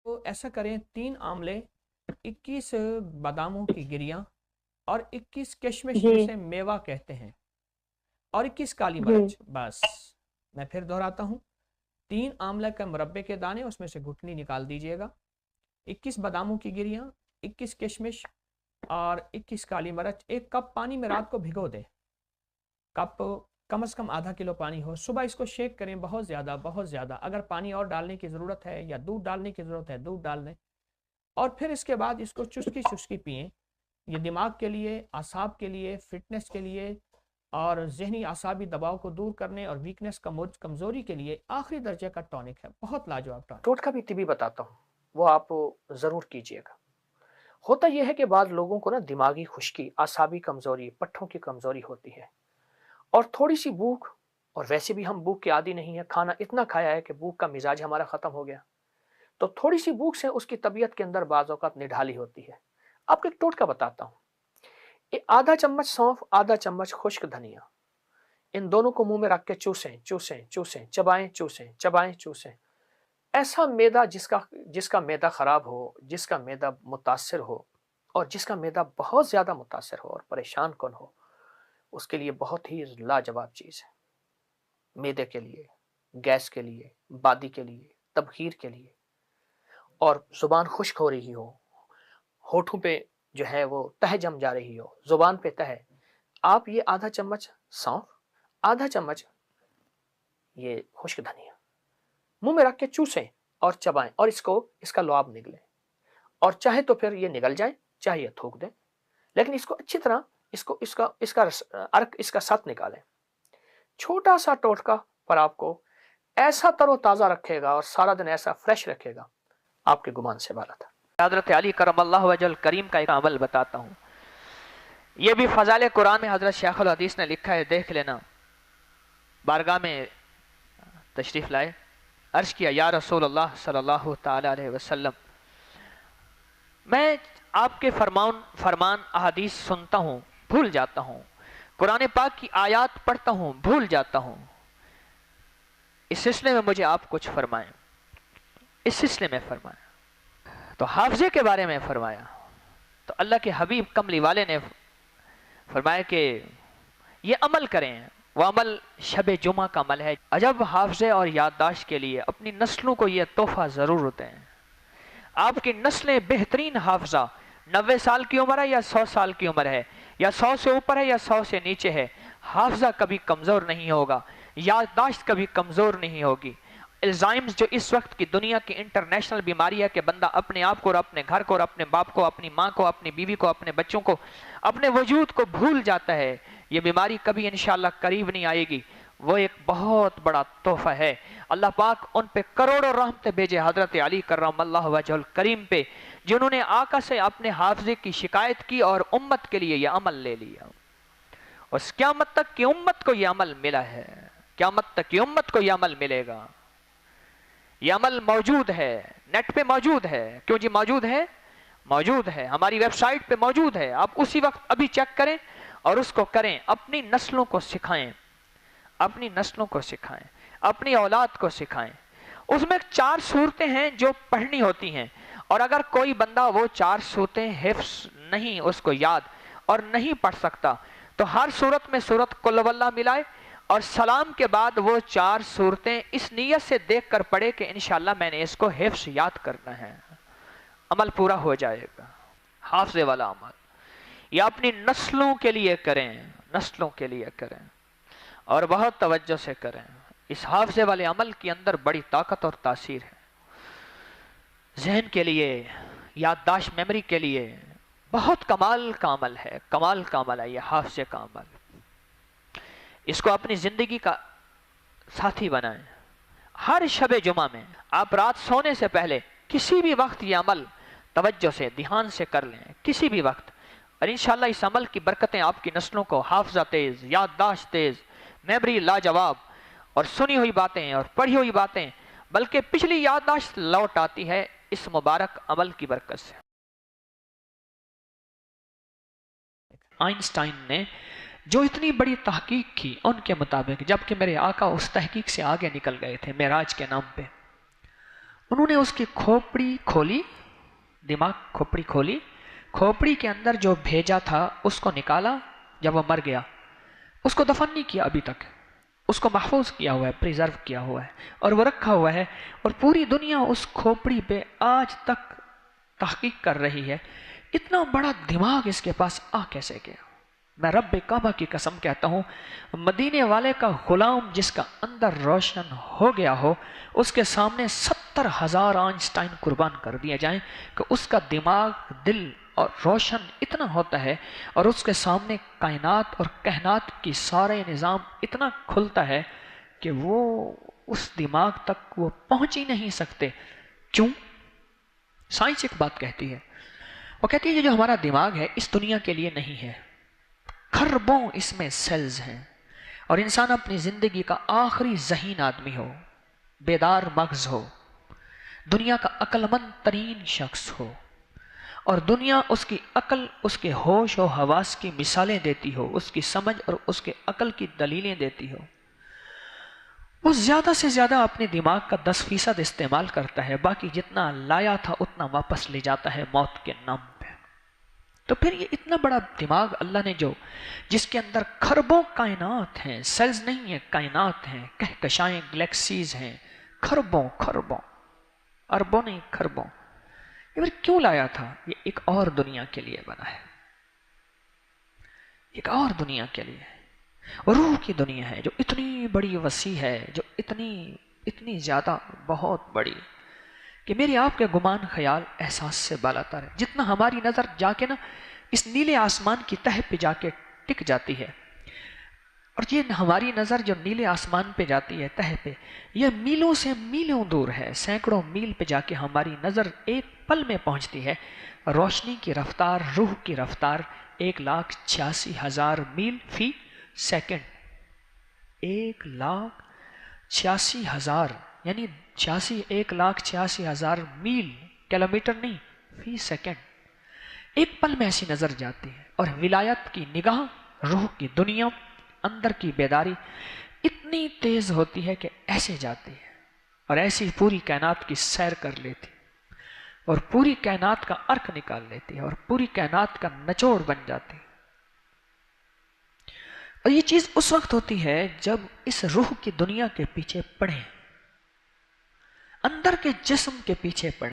तो ऐसा करें 3 आमले, 21 बादामों की गिरियां और 21 किशमिश जी जिसे मेवा कहते हैं और 21 काली जी। मिर्च। बस मैं फिर दोहराता हूँ, 3 आमले के मुरब्बे के दाने, उसमें से घुटनी निकाल दीजिएगा, 21 बादामों की गिरियां, 21 किशमिश और 21 काली मिर्च। 1 कप पानी में रात को भिगो दें। कप कम से कम आधा किलो पानी हो। सुबह इसको शेक करें, बहुत ज़्यादा बहुत ज़्यादा। अगर पानी और डालने की ज़रूरत है या दूध डालने की ज़रूरत है, दूध डाल दें। और फिर इसके बाद इसको चुस्की चुस्की पिएं। ये दिमाग के लिए, आसाब के लिए, फिटनेस के लिए और जहनी आसाबी दबाव को दूर करने और वीकनेस कमज़ोरी के लिए आखिरी दर्जे का टॉनिक है। बहुत लाजवाब टॉनिक। टोटका भी तिबी बताता हूँ, वो आप ज़रूर कीजिएगा। होता यह है कि बाद लोगों को ना दिमागी खुश्की, आसाबी कमज़ोरी, पट्ठों की कमज़ोरी होती है और थोड़ी सी भूख, और वैसे भी हम भूख के आदी नहीं है, खाना इतना खाया है कि भूख का मिजाज हमारा ख़त्म हो गया, तो थोड़ी सी भूख से उसकी तबीयत के अंदर बाज़ औक़ात निढाली होती है। आपको एक टोटका बताता हूँ। ये आधा चम्मच सौंफ, आधा चम्मच खुश्क धनिया, इन दोनों को मुंह में रख के चूसें चूसें चूसें, चबाएं चूसें चबाएं चूसें। ऐसा मैदा जिसका जिसका मैदा ख़राब हो, जिसका मैदा मुतासिर हो और जिसका मैदा बहुत ज़्यादा मुतासिर हो और परेशान कौन हो, उसके लिए बहुत ही लाजवाब चीज़ है। मैदे के लिए, गैस के लिए, बादी के लिए, तबखीर के लिए, और ज़ुबान खुश्क हो रही हो, होठों पे जो है वो तह जम जा रही हो, ज़ुबान पे तह, आप ये आधा चम्मच सौंफ, आधा चम्मच ये खुश्क धनिया मुंह में रख के चूसें और चबाएं और इसका लुआब निकले। और चाहे तो फिर ये निगल जाए, चाहे ये थूक दें, लेकिन इसको अच्छी तरह अर्क इसका सत निकालें। छोटा सा टोटका पर आपको ऐसा तरोताज़ा रखेगा और सारा दिन ऐसा फ्रेश रखेगा, आपके गुमान से बाला था। हज़रत अली करमल्लाहु वजहल करीम का एक अमल बताता हूँ। ये भी फ़ज़ाइल कुरान में हज़रत शेख अल हदीस ने लिखा है, देख लेना। बारगाह में तशरीफ़ लाए, अर्ज़ किया, या रसूल अल्लाह सल्लल्लाहु तआला अलैहि वसल्लम, मैं आपके फरमान अहादीस सुनता हूँ, भूल जाता हूँ, कुरान पाक की आयात पढ़ता हूँ, भूल जाता हूँ। इस सिलसिले में मुझे आप कुछ फरमाएं। इस सिलसिले में फरमाएं। तो हाफ़ज़े के बारे में फरमाया तो अल्लाह के हबीब कमली वाले ने फरमाया कि ये अमल करें। वह अमल शब जुमा का अमल है। अजब हाफ़ज़े और याददाश्त के लिए अपनी नस्लों को यह तोहफ़ा ज़रूर दें। आपकी नस्लें बेहतरीन हाफ़ज़ा, 90 साल की उम्र है या 100 साल की उम्र है या 100 से ऊपर है या 100 से नीचे है, हाफ़ज़ा कभी कमज़ोर नहीं होगा, याददाश्त कभी कमज़ोर नहीं होगी। एल्ज़ाइमर्स जो इस वक्त की दुनिया की इंटरनेशनल बीमारी है कि बंदा अपने आप को और अपने घर को और अपने बाप को, अपनी माँ को, अपनी बीवी को, अपने बच्चों को, अपने वजूद को भूल जाता है, ये बीमारी कभी इंशाअल्लाह करीब नहीं आएगी। वो एक बहुत बड़ा तोहफ़ा है। अल्लाह पाक उन पे करोड़ों रहमतें भेजे, हज़रत अली करमल्लाहु वजहुल करीम पे, जिन्होंने आका से अपने हाफ़ज़े की शिकायत की और उम्मत के लिए यह अमल ले लिया। उस क़यामत तक की उम्मत को यह अमल मिला है, क़यामत तक की उम्मत को यह अमल मिलेगा। यह अमल मौजूद है, नेट पे मौजूद है। क्यों जी मौजूद है? मौजूद है, हमारी वेबसाइट पे मौजूद है। आप उसी वक्त अभी चेक करें और उसको करें, अपनी नस्लों को सिखाएं, अपनी नस्लों को सिखाएं, अपनी औलाद को सिखाएं। उसमें 4 सूरतें हैं जो पढ़नी होती हैं, और अगर कोई बंदा वो 4 सूरतें हिफ्स नहीं, उसको याद और नहीं पढ़ सकता, तो हर सूरत में सूरत कुल वल्लाह मिलाए और सलाम के बाद वो 4 सूरतें इस नीयत से देख कर पढ़े कि इंशाअल्लाह मैंने इसको हिफ्स याद करना है, अमल पूरा हो जाएगा। हाफ़ज़े वाला अमल ये अपनी नस्लों के लिए करें, नस्लों के लिए करें और बहुत तवज्जो से करें। इस हाफ़ज़े वाले अमल के अंदर बड़ी ताकत और तासीर है। ज़हन के लिए, याददाश्त, मेमोरी के लिए बहुत कमाल का अमल है, कमाल का अमल है ये हाफ़ज़े का अमल। इसको अपनी ज़िंदगी का साथी बनाएं। हर शब जुमा में आप रात सोने से पहले किसी भी वक्त ये अमल तवज्जो से, ध्यान से कर लें, किसी भी वक्त, और इंशाअल्लाह इस अमल की बरकतें आपकी नस्लों को हाफ़ज़ा तेज़, याददाश्त तेज़, मेमोरी लाजवाब, और सुनी हुई बातें और पढ़ी हुई बातें, बल्कि पिछली याददाश्त लौट आती है इस मुबारक अमल की बरकत से। आइंस्टाइन ने जो इतनी बड़ी तहकीक की, उनके मुताबिक, जबकि मेरे आका उस तहकीक से आगे निकल गए थे मेराज के नाम पे, انہوں نے اس کی کھوپڑی کھولی، دماغ کھوپڑی کھولی، کھوپڑی کے اندر جو بھیجا تھا اس کو نکالا. جب وہ مر گیا اس کو دفن نہیں کیا ابھی تک، اس کو محفوظ کیا ہوا ہے، پریزرو کیا ہوا ہے اور وہ رکھا ہوا ہے. اور پوری دنیا اس کھوپڑی پہ آج تک تحقیق کر رہی ہے اتنا بڑا دماغ اس کے پاس آ کیسے گیا. میں رب کعبہ کی قسم کہتا ہوں، مدینے والے کا غلام جس کا اندر روشن ہو گیا ہو، اس کے سامنے 70,000 آئنسٹائن قربان کر دیے جائیں کہ اس کا دماغ، دل اور روشن اتنا ہوتا ہے، اور اس کے سامنے کائنات اور کائنات کی سارے نظام اتنا کھلتا ہے کہ وہ اس دماغ تک وہ پہنچ ہی نہیں سکتے. کیوں؟ سائنس ایک بات کہتی ہے، وہ کہتی ہے کہ جو ہمارا دماغ ہے اس دنیا کے لیے نہیں ہے، خربوں اس میں سیلز ہیں، اور انسان اپنی زندگی کا آخری ذہین آدمی ہو، بیدار مغز ہو، دنیا کا عقل مند ترین شخص ہو، اور دنیا اس کی عقل، اس کے ہوش و حواس کی مثالیں دیتی ہو، اس کی سمجھ اور اس کے عقل کی دلیلیں دیتی ہو. وہ زیادہ سے زیادہ اپنے دماغ کا 10% استعمال کرتا ہے، باقی جتنا لایا تھا اتنا واپس لے جاتا ہے موت کے نام پہ. تو پھر یہ اتنا بڑا دماغ اللہ نے جس کے اندر خربوں کائنات ہیں، سیلز نہیں ہیں، کائنات ہیں، کہکشائیں، گلیکسیز ہیں، خربوں اربوں نہیں، خربوں. یہ پھر کیوں لایا تھا؟ یہ ایک اور دنیا کے لیے بنا ہے، ایک اور دنیا کے لیے. روح کی دنیا ہے جو اتنی بڑی وسیع ہے، جو اتنی زیادہ بہت بڑی کہ میرے آپ کے گمان، خیال، احساس سے بالاتر ہے. جتنا ہماری نظر جا کے نا اس نیلے آسمان کی تہ پہ جا کے ٹک جاتی ہے، اور یہ ہماری نظر جو نیلے آسمان پہ جاتی ہے تہ پہ، یہ میلوں سے میلوں دور ہے، سینکڑوں میل پہ جا کے ہماری نظر ایک پل میں پہنچتی ہے. روشنی کی رفتار، روح کی رفتار 1,86,000 میل فی سیکنڈ. 1,86,000 یعنی 1,86,000 میل، کلومیٹر نہیں، فی سیکنڈ. ایک پل میں ایسی نظر جاتی ہے. اور ولایت کی نگاہ، روح کی دنیا، اندر کی بیداری اتنی تیز ہوتی ہے کہ ایسے جاتی ہے اور ایسی پوری کائنات کی سیر کر لیتی اور پوری کائنات کا ارک نکال لیتی ہے اور پوری کائنات کا نچوڑ بن جاتی ہے. اور یہ چیز اس وقت ہوتی ہے جب اس روح کی دنیا کے پیچھے پڑیں، اندر کے جسم کے پیچھے پڑیں.